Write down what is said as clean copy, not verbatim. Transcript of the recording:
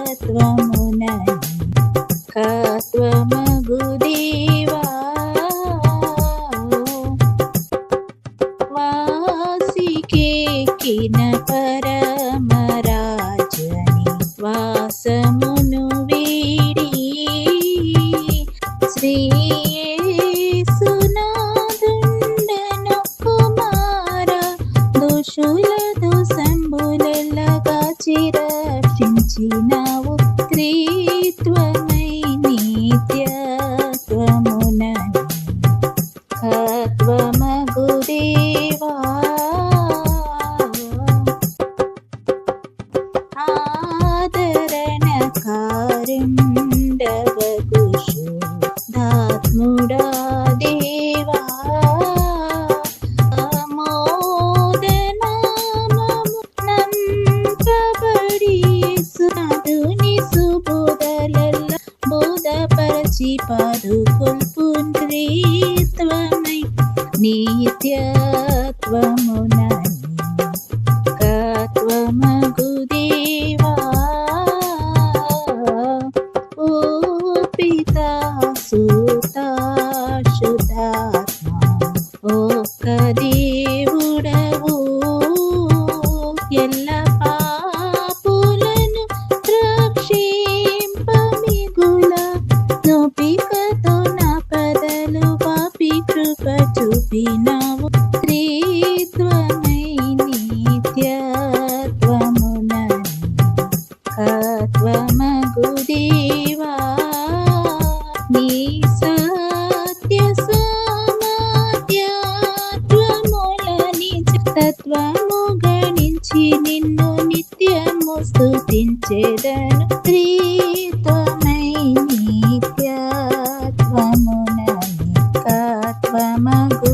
నిత్యత్వమునని కత్వమగు దేవా వాసికెక్కిన పరమరాజని వాసమును వీడి శ్రీయేసునాథుండను కుమార దోషుల దోషంబులెల్లగా రక్షించినావు త్రిత్వమై నిత్యత్వమునని కత్వమగు దేవా ఆదరణకారుండవగు శుద్ధాత్ముడా దేవా ఆమోదనామము నంపబడి యేసునాథుని సుబోధలెల్ల బోధపరచి పాదుకొల్పుండ్రిత్వమై నిత్యత్వమునని కత్వమగు దేవా ఓ పితా సుతా శుద్ధాత్మ ఒక్క దేవుడవు ఎల్ల పాపులను రక్షింపమిగుల నొపికతో నా పదలు పాపి కృప చూపినావు త్రిత్వమై నిత్యత్వమునని కత్వమగు దేవా నీ సత్య సమాధ్యాత్వములని తత్వము గణించి నిన్ను నిత్యము స్తుతించెదను త్రిత్వమై నిత్యత్వమునని కత్వమగు